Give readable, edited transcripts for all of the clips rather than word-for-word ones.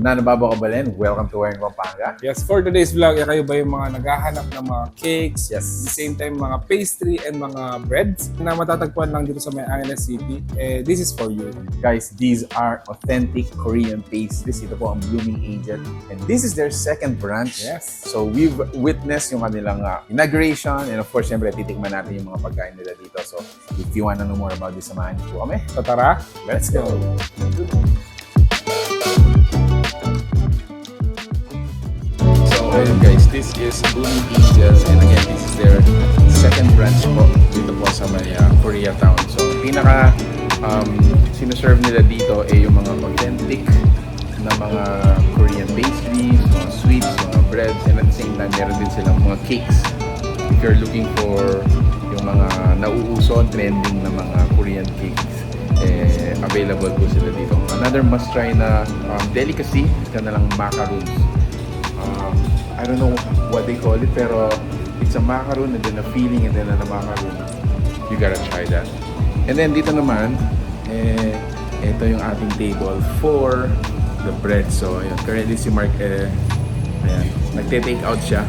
na nababawabalin. Welcome to Where in Pampanga. Yes, for today's vlog, kayo ba yung mga naghahanap ng mga cakes, Yes. at the same time mga pastry and mga breads na matatagpuan lang dito sa may Angeles City? This is for you. Guys, these are authentic Korean pastries. Ito po ang Blooming Angel. And this is their second branch. Yes. So we've witnessed yung kanilang inauguration. And of course, syempre, titikman natin yung mga pagkain nila dito. So if you wanna know more about this, samahan niyo po kami. So tara, Let's go! So ayun guys, this is Blooming Angels. And again, this is their second branch po dito po sa may Koreatown. So pinaka sinuserve nila dito ay yung mga authentic na mga Korean pastries, mga sweets, mga breads, and at the same time meron din silang mga cakes. If you're looking for yung mga nauuso, trending na mga Korean cakes, available po sila dito. Another must try na delicacy is kanilang macaroons. I don't know what they call it, pero it's a macaroon and then a filling and then a macaroon. You gotta try that. And then dito naman, ito yung ating table for the bread. So ayun, currently si Mark, ayan, nagte-take out siya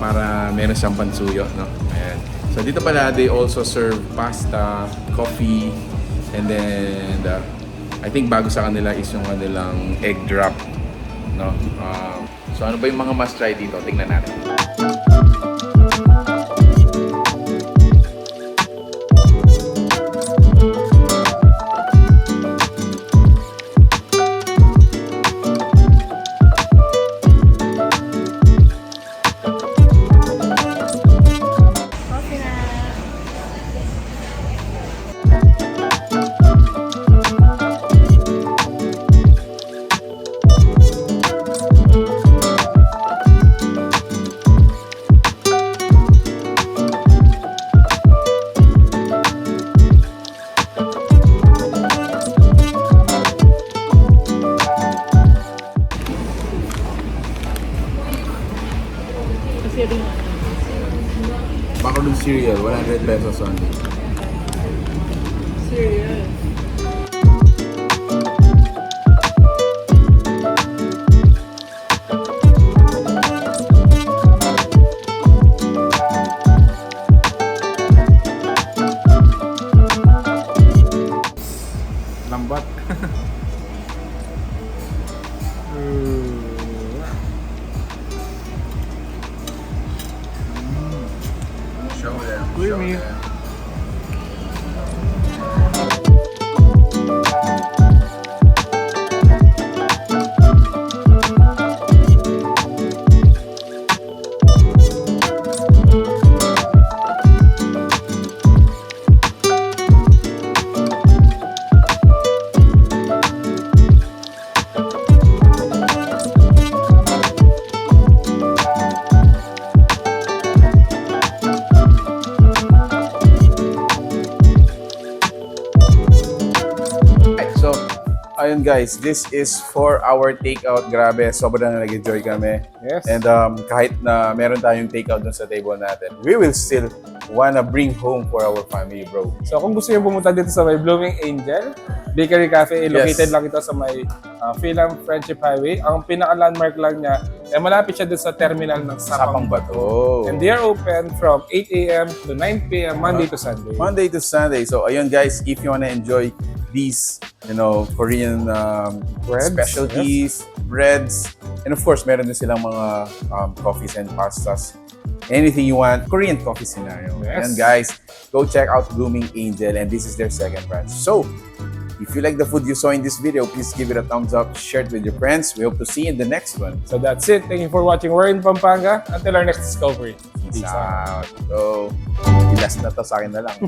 para meron siyang pansuyo, no? Ayan. So dito pala, they also serve pasta, coffee, and then I think bago sa kanila is yung kanilang egg drop, no? So ano ba yung mga must try dito? Tingnan natin. Macaroon cereal, 100 pesos only. Cereal. Lambat. Show them. Creamy. Ayun guys, this is for our takeout. Grabe, sobrang nag-enjoy kami. Yes. And kahit na meron tayong takeout dun sa table natin, we will still wanna bring home for our family, bro. So kung gusto niyo pumunta dito sa may Blooming Angel Bakery Cafe, located lang ito sa may Fil-Am Friendship Highway. Ang pinaka-landmark lang niya, malapit siya dun sa terminal ng Sapang Bato. And they are open from 8 a.m. to 9 p.m. Monday to Sunday. Monday to Sunday. So ayun guys, if you wanna enjoy these, Korean Breads, specialties, breads, and of course, meron din silang mga coffees and pastas. Anything you want, Korean coffee scenario. Yes. And guys, go check out Blooming Angel, and this is their second branch. So, if you like the food you saw in this video, please give it a thumbs up, share it with your friends. We hope to see you in the next one. So that's it. Thank you for watching We're in Pampanga. Until our next discovery. Peace out. So, last na to sa akin na lang.